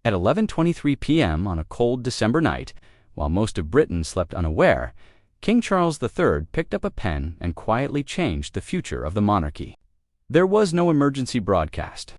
At 11:23 p.m. on a cold December night, while most of Britain slept unaware, King Charles III picked up a pen and quietly changed the future of the monarchy. There was no emergency broadcast,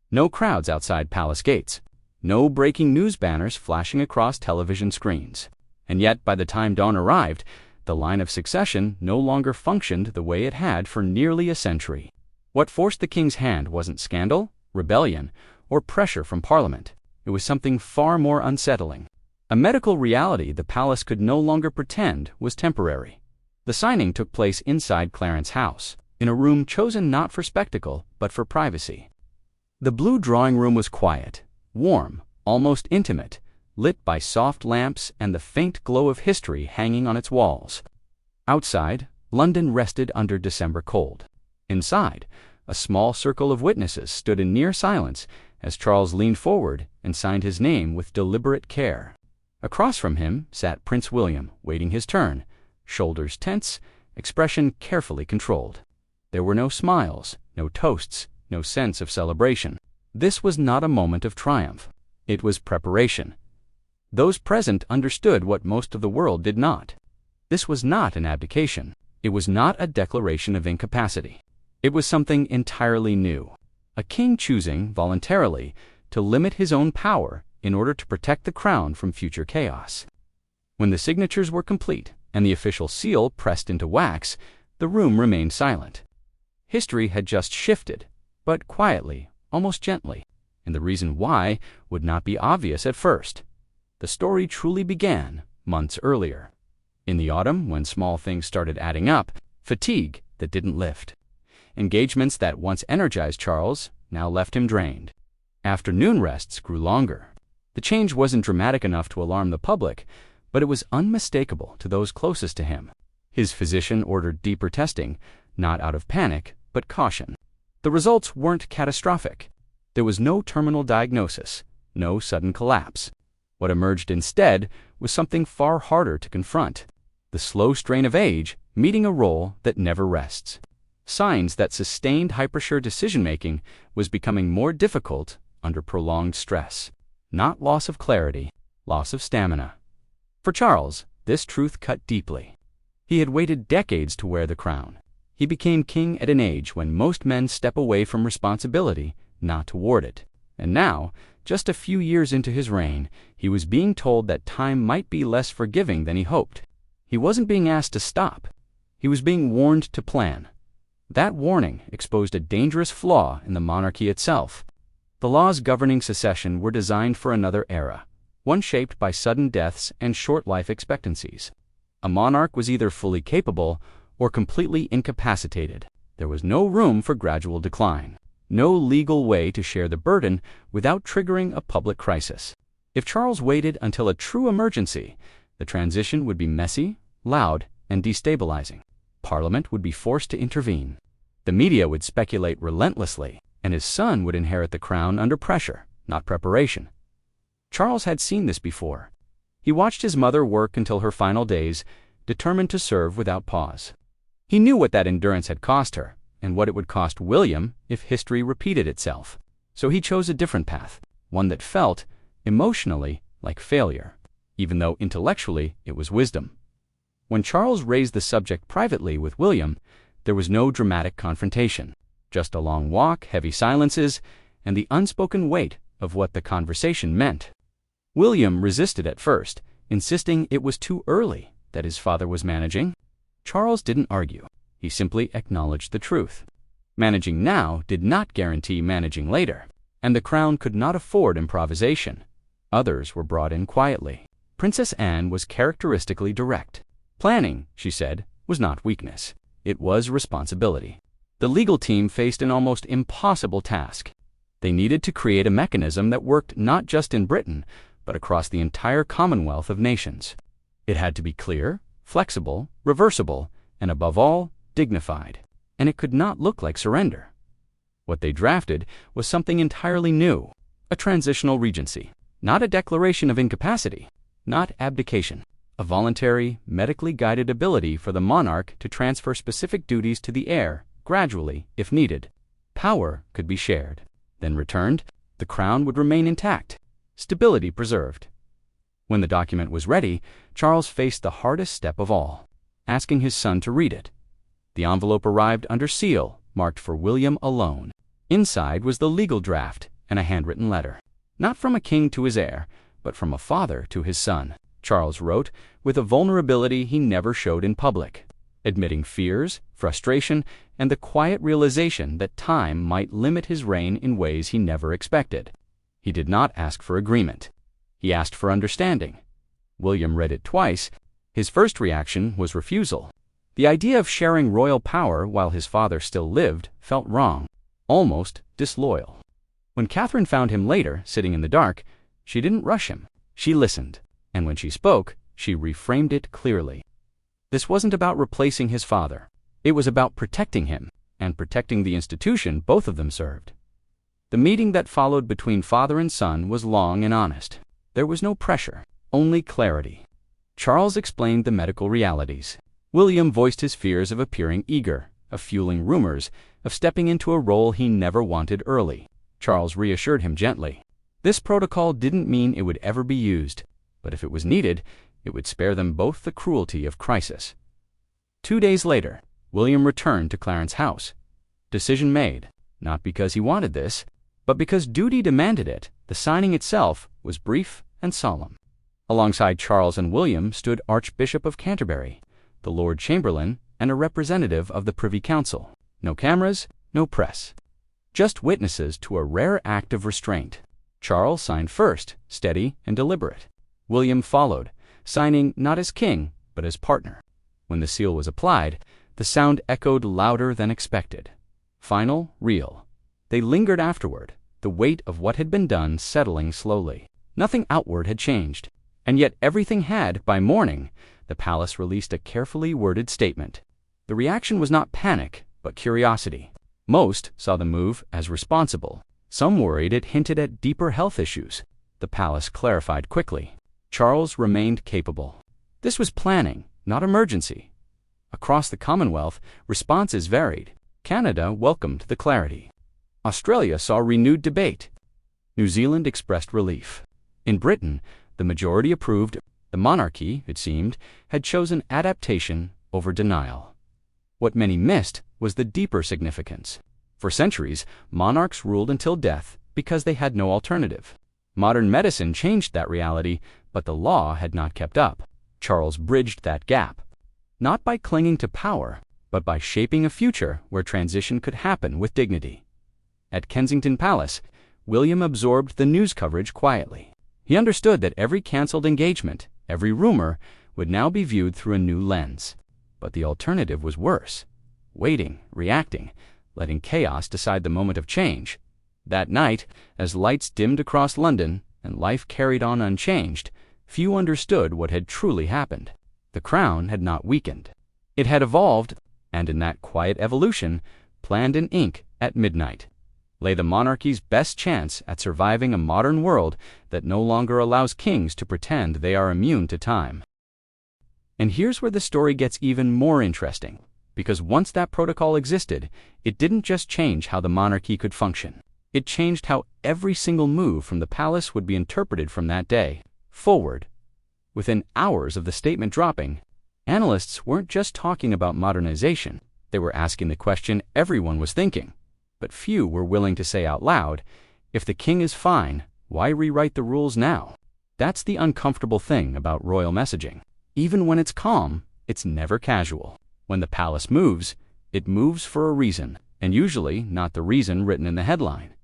no crowds outside palace gates, no breaking news banners flashing across television screens. And yet, by the time dawn arrived, the line of succession no longer functioned the way it had for nearly a century. What forced the king's hand wasn't scandal, rebellion, or pressure from Parliament. It was something far more unsettling. A medical reality the palace could no longer pretend was temporary. The signing took place inside Clarence House, in a room chosen not for spectacle, but for privacy. The blue drawing room was quiet, warm, almost intimate, lit by soft lamps and the faint glow of history hanging on its walls. Outside, London rested under December cold. Inside, a small circle of witnesses stood in near silence as Charles leaned forward and signed his name with deliberate care. Across from him sat Prince William, waiting his turn, shoulders tense, expression carefully controlled. There were no smiles, no toasts, no sense of celebration. This was not a moment of triumph. It was preparation. Those present understood what most of the world did not. This was not an abdication. It was not a declaration of incapacity. It was something entirely new. A king choosing, voluntarily, to limit his own power in order to protect the crown from future chaos. When the signatures were complete and the official seal pressed into wax, the room remained silent. History had just shifted, but quietly, almost gently, and the reason why would not be obvious at first. The story truly began months earlier. In the autumn, when small things started adding up, fatigue that didn't lift. Engagements that once energized Charles now left him drained. Afternoon rests grew longer. The change wasn't dramatic enough to alarm the public, but it was unmistakable to those closest to him. His physician ordered deeper testing, not out of panic, but caution. The results weren't catastrophic. There was no terminal diagnosis, no sudden collapse. What emerged instead was something far harder to confront: the slow strain of age meeting a role that never rests. Signs that sustained hypersure decision-making was becoming more difficult under prolonged stress. Not loss of clarity, loss of stamina. For Charles, this truth cut deeply. He had waited decades to wear the crown. He became king at an age when most men step away from responsibility, not toward it. And now, just a few years into his reign, he was being told that time might be less forgiving than he hoped. He wasn't being asked to stop. He was being warned to plan. That warning exposed a dangerous flaw in the monarchy itself. The laws governing succession were designed for another era, one shaped by sudden deaths and short life expectancies. A monarch was either fully capable or completely incapacitated. There was no room for gradual decline, no legal way to share the burden without triggering a public crisis. If Charles waited until a true emergency, the transition would be messy, loud, and destabilizing. Parliament would be forced to intervene. The media would speculate relentlessly, and his son would inherit the crown under pressure, not preparation. Charles had seen this before. He watched his mother work until her final days, determined to serve without pause. He knew what that endurance had cost her, and what it would cost William if history repeated itself. So he chose a different path, one that felt, emotionally, like failure, even though intellectually it was wisdom. When Charles raised the subject privately with William, there was no dramatic confrontation, just a long walk, heavy silences, and the unspoken weight of what the conversation meant. William resisted at first, insisting it was too early, that his father was managing. Charles didn't argue. He simply acknowledged the truth. Managing now did not guarantee managing later, and the crown could not afford improvisation. Others were brought in quietly. Princess Anne was characteristically direct. Planning, she said, was not weakness. It was responsibility. The legal team faced an almost impossible task. They needed to create a mechanism that worked not just in Britain, but across the entire Commonwealth of Nations. It had to be clear, flexible, reversible, and above all, dignified. And it could not look like surrender. What they drafted was something entirely new, a transitional regency, not a declaration of incapacity, not abdication. A voluntary, medically guided ability for the monarch to transfer specific duties to the heir, gradually, if needed. Power could be shared. Then returned, the crown would remain intact. stability preserved. When the document was ready, Charles faced the hardest step of all, asking his son to read it. The envelope arrived under seal, marked for William alone. Inside was the legal draft and a handwritten letter. Not from a king to his heir, but from a father to his son. Charles wrote with a vulnerability he never showed in public, admitting fears, frustration, and the quiet realization that time might limit his reign in ways he never expected. He did not ask for agreement. He asked for understanding. William read it twice. His first reaction was refusal. The idea of sharing royal power while his father still lived felt wrong, almost disloyal. When Catherine found him later, sitting in the dark, she didn't rush him. She listened, and when she spoke, she reframed it clearly. This wasn't about replacing his father. It was about protecting him, and protecting the institution both of them served. The meeting that followed between father and son was long and honest. There was no pressure, only clarity. Charles explained the medical realities. William voiced his fears of appearing eager, of fueling rumors, of stepping into a role he never wanted early. Charles reassured him gently. This protocol didn't mean it would ever be used, but if it was needed, it would spare them both the cruelty of crisis. 2 days later, William returned to Clarence House. Decision made, not because he wanted this, but because duty demanded it. The signing itself was brief and solemn. Alongside Charles and William stood Archbishop of Canterbury, the Lord Chamberlain, and a representative of the Privy Council. No cameras, no press. Just witnesses to a rare act of restraint. Charles signed first, steady and deliberate. William followed, signing not as king, but as partner. When the seal was applied, the sound echoed louder than expected. Final, real. They lingered afterward, the weight of what had been done settling slowly. Nothing outward had changed, and yet everything had. By morning, the palace released a carefully worded statement. The reaction was not panic, but curiosity. Most saw the move as responsible. Some worried it hinted at deeper health issues. The palace clarified quickly. Charles remained capable. This was planning, not emergency. Across the Commonwealth, responses varied. Canada welcomed the clarity. Australia saw renewed debate. New Zealand expressed relief. In Britain, the majority approved. The monarchy, it seemed, had chosen adaptation over denial. What many missed was the deeper significance. For centuries, monarchs ruled until death because they had no alternative. Modern medicine changed that reality, but the law had not kept up. Charles bridged that gap, not by clinging to power, but by shaping a future where transition could happen with dignity. At Kensington Palace, William absorbed the news coverage quietly. He understood that every cancelled engagement, every rumor, would now be viewed through a new lens. But the alternative was worse. Waiting, reacting, letting chaos decide the moment of change. That night, as lights dimmed across London and life carried on unchanged, few understood what had truly happened. The crown had not weakened. It had evolved, and in that quiet evolution, planned in ink at midnight, lay the monarchy's best chance at surviving a modern world that no longer allows kings to pretend they are immune to time. And here's where the story gets even more interesting, because once that protocol existed, it didn't just change how the monarchy could function. It changed how every single move from the palace would be interpreted from that day forward. Within hours of the statement dropping, analysts weren't just talking about modernization. They were asking the question everyone was thinking, but few were willing to say out loud, if the king is fine, why rewrite the rules now? That's the uncomfortable thing about royal messaging. Even when it's calm, it's never casual. When the palace moves, it moves for a reason, and usually not the reason written in the headline.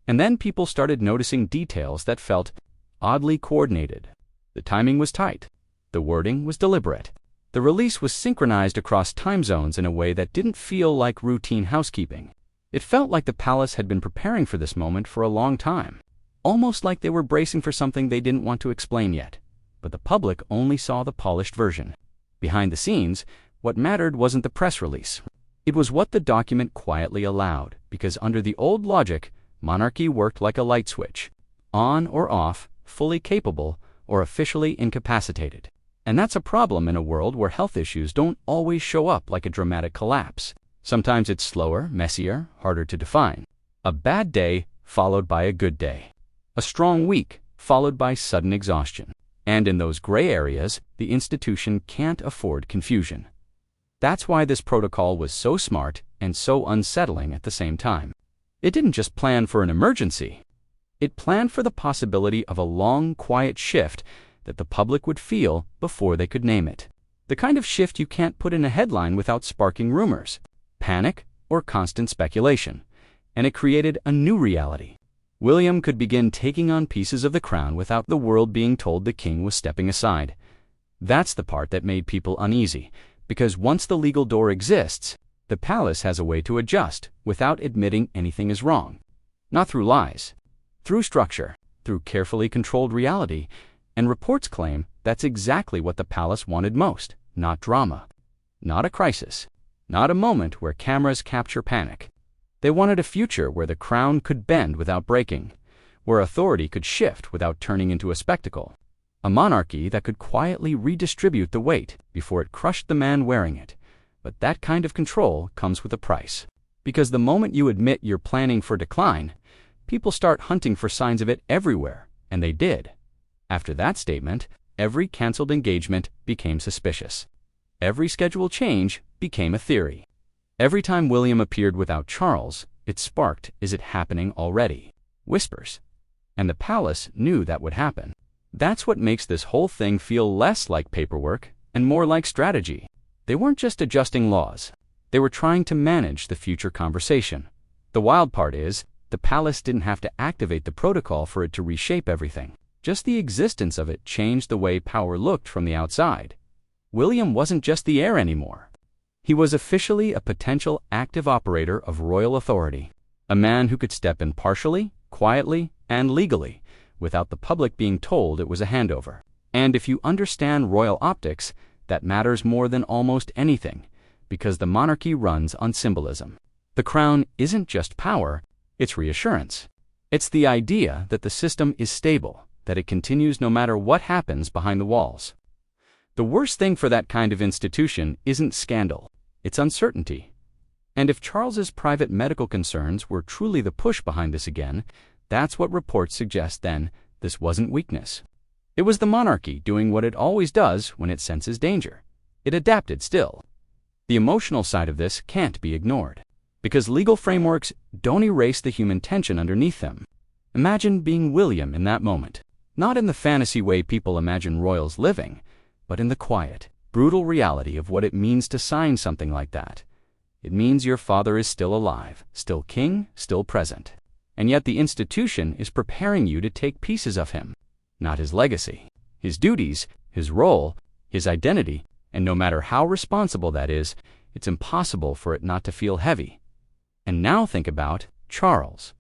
And then people started noticing details that felt oddly coordinated. The timing was tight. The wording was deliberate. The release was synchronized across time zones in a way that didn't feel like routine housekeeping. It felt like the palace had been preparing for this moment for a long time, almost like they were bracing for something they didn't want to explain yet. But the public only saw the polished version. Behind the scenes, what mattered wasn't the press release. It was what the document quietly allowed, because under the old logic, monarchy worked like a light switch, on or off, fully capable or officially incapacitated. And that's a problem in a world where health issues don't always show up like a dramatic collapse. Sometimes it's slower, messier, harder to define. A bad day followed by a good day. A strong week followed by sudden exhaustion. And in those gray areas, the institution can't afford confusion. That's why this protocol was so smart and so unsettling at the same time. It didn't just plan for an emergency. It planned for the possibility of a long, quiet shift that the public would feel before they could name it. The kind of shift you can't put in a headline without sparking rumors, panic, or constant speculation. And it created a new reality. William could begin taking on pieces of the crown without the world being told the king was stepping aside. That's the part that made people uneasy, because once the legal door exists, the palace has a way to adjust without admitting anything is wrong. Not through lies, through structure, through carefully controlled reality, and reports claim that's exactly what the palace wanted most, not drama, not a crisis, not a moment where cameras capture panic. They wanted a future where the crown could bend without breaking, where authority could shift without turning into a spectacle, a monarchy that could quietly redistribute the weight before it crushed the man wearing it. But that kind of control comes with a price, because the moment you admit you're planning for decline, people start hunting for signs of it everywhere, and they did. After that statement, every canceled engagement became suspicious. Every schedule change became a theory. Every time William appeared without Charles, it sparked, "Is it happening already?" whispers. And the palace knew that would happen. That's what makes this whole thing feel less like paperwork and more like strategy. They weren't just adjusting laws. They were trying to manage the future conversation. The wild part is, the palace didn't have to activate the protocol for it to reshape everything. Just the existence of it changed the way power looked from the outside. William wasn't just the heir anymore. He was officially a potential active operator of royal authority, a man who could step in partially, quietly, and legally, without the public being told it was a handover. And if you understand royal optics, that matters more than almost anything, because the monarchy runs on symbolism. The crown isn't just power, it's reassurance. It's the idea that the system is stable, that it continues no matter what happens behind the walls. The worst thing for that kind of institution isn't scandal, it's uncertainty. And if Charles's private medical concerns were truly the push behind this again, that's what reports suggest then. This wasn't weakness. It was the monarchy doing what it always does when it senses danger. It adapted still. The emotional side of this can't be ignored, because legal frameworks don't erase the human tension underneath them. Imagine being William in that moment, not in the fantasy way people imagine royals living, but in the quiet, brutal reality of what it means to sign something like that. It means your father is still alive, still king, still present. And yet the institution is preparing you to take pieces of him. Not his legacy, his duties, his role, his identity, and no matter how responsible that is, it's impossible for it not to feel heavy. And now think about Charles.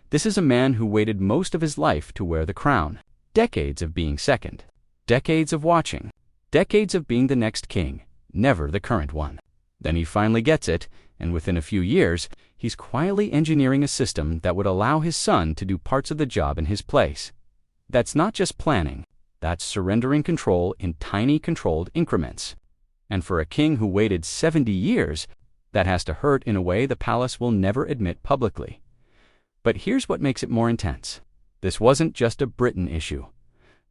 This is a man who waited most of his life to wear the crown. Decades of being second. Decades of watching. Decades of being the next king, never the current one. Then he finally gets it, and within a few years, he's quietly engineering a system that would allow his son to do parts of the job in his place. That's not just planning, that's surrendering control in tiny controlled increments. And for a king who waited 70 years, that has to hurt in a way the palace will never admit publicly. But here's what makes it more intense. This wasn't just a Britain issue.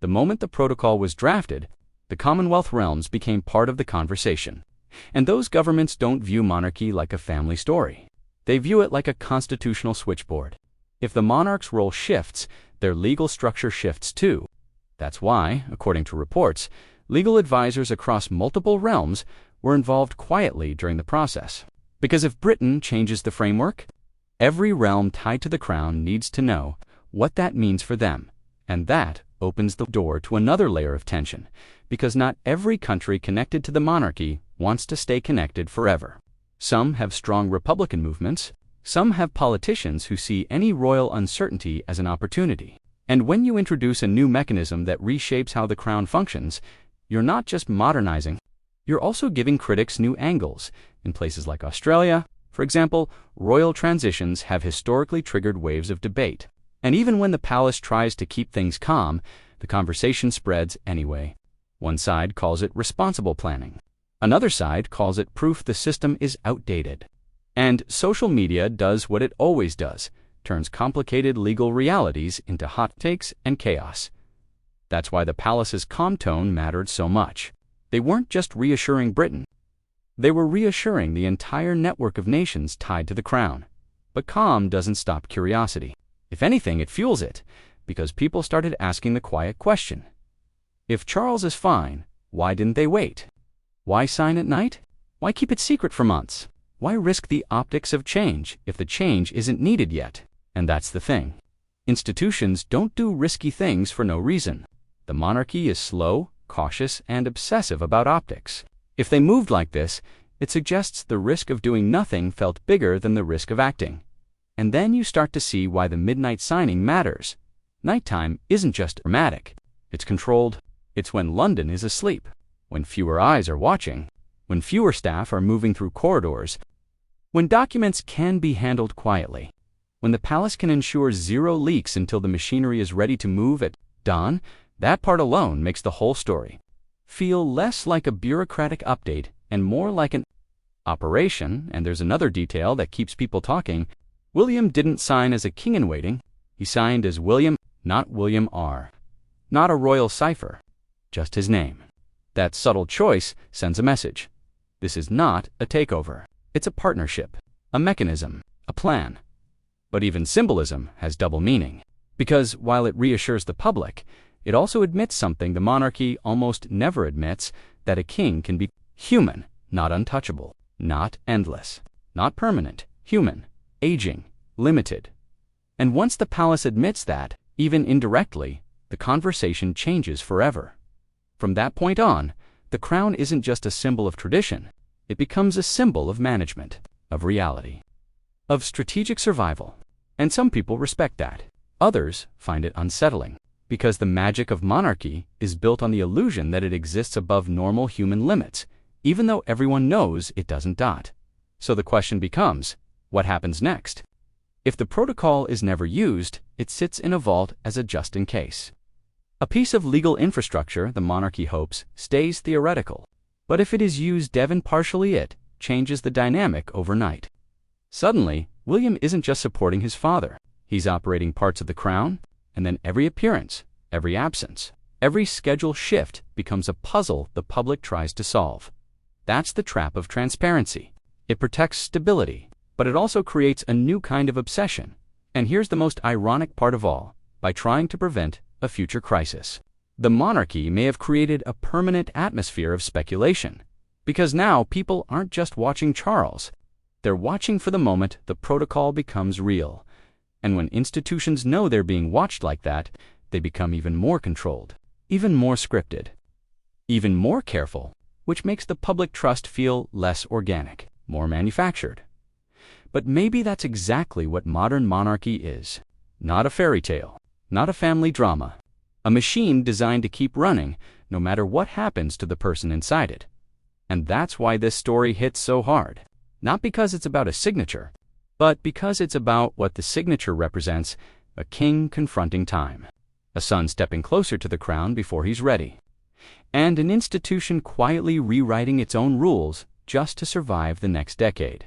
The moment the protocol was drafted, the Commonwealth realms became part of the conversation. And those governments don't view monarchy like a family story. They view it like a constitutional switchboard. If the monarch's role shifts, their legal structure shifts too. That's why, according to reports, legal advisors across multiple realms were involved quietly during the process. Because if Britain changes the framework, every realm tied to the crown needs to know what that means for them. And that opens the door to another layer of tension, because not every country connected to the monarchy wants to stay connected forever. Some have strong Republican movements. Some have politicians who see any royal uncertainty as an opportunity. And when you introduce a new mechanism that reshapes how the crown functions, you're not just modernizing, you're also giving critics new angles. In places like Australia, for example, royal transitions have historically triggered waves of debate. And even when the palace tries to keep things calm, the conversation spreads anyway. One side calls it responsible planning. Another side calls it proof the system is outdated. And social media does what it always does, turns complicated legal realities into hot takes and chaos. That's why the palace's calm tone mattered so much. They weren't just reassuring Britain. They were reassuring the entire network of nations tied to the crown. But calm doesn't stop curiosity. If anything, it fuels it, because people started asking the quiet question. If Charles is fine, why didn't they wait? Why sign at night? Why keep it secret for months? Why risk the optics of change if the change isn't needed yet? And that's the thing. Institutions don't do risky things for no reason. The monarchy is slow, cautious, and obsessive about optics. If they moved like this, it suggests the risk of doing nothing felt bigger than the risk of acting. And then you start to see why the midnight signing matters. Nighttime isn't just dramatic. It's controlled. It's when London is asleep, when fewer eyes are watching, when fewer staff are moving through corridors, when documents can be handled quietly, when the palace can ensure zero leaks until the machinery is ready to move at dawn. That part alone makes the whole story feel less like a bureaucratic update and more like an operation. And there's another detail that keeps people talking. William didn't sign as a king-in-waiting. He signed as William, not William R. Not a royal cipher, just his name. That subtle choice sends a message. This is not a takeover. It's a partnership, a mechanism, a plan. But even symbolism has double meaning. Because while it reassures the public, it also admits something the monarchy almost never admits, that a king can be human, not untouchable, not endless, not permanent, human, aging, limited. And once the palace admits that, even indirectly, the conversation changes forever. From that point on, the crown isn't just a symbol of tradition. It becomes a symbol of management, of reality, of strategic survival. And some people respect that. Others find it unsettling, because the magic of monarchy is built on the illusion that it exists above normal human limits, even though everyone knows it doesn't. So the question becomes, what happens next? If the protocol is never used, it sits in a vault as a just-in-case. A piece of legal infrastructure the monarchy hopes stays theoretical, but if it is used impartially, it changes the dynamic overnight. Suddenly, William isn't just supporting his father. He's operating parts of the crown, and then every appearance, every absence, every schedule shift becomes a puzzle the public tries to solve. That's the trap of transparency. It protects stability, but it also creates a new kind of obsession. And here's the most ironic part of all. By trying to prevent a future crisis, the monarchy may have created a permanent atmosphere of speculation. Because now people aren't just watching Charles. They're watching for the moment the protocol becomes real. And when institutions know they're being watched like that, they become even more controlled, even more scripted, even more careful, which makes the public trust feel less organic, more manufactured. But maybe that's exactly what modern monarchy is. Not a fairy tale, not a family drama, a machine designed to keep running no matter what happens to the person inside it. And that's why this story hits so hard. Not because it's about a signature, but because it's about what the signature represents: a king confronting time, a son stepping closer to the crown before he's ready, and an institution quietly rewriting its own rules just to survive the next decade.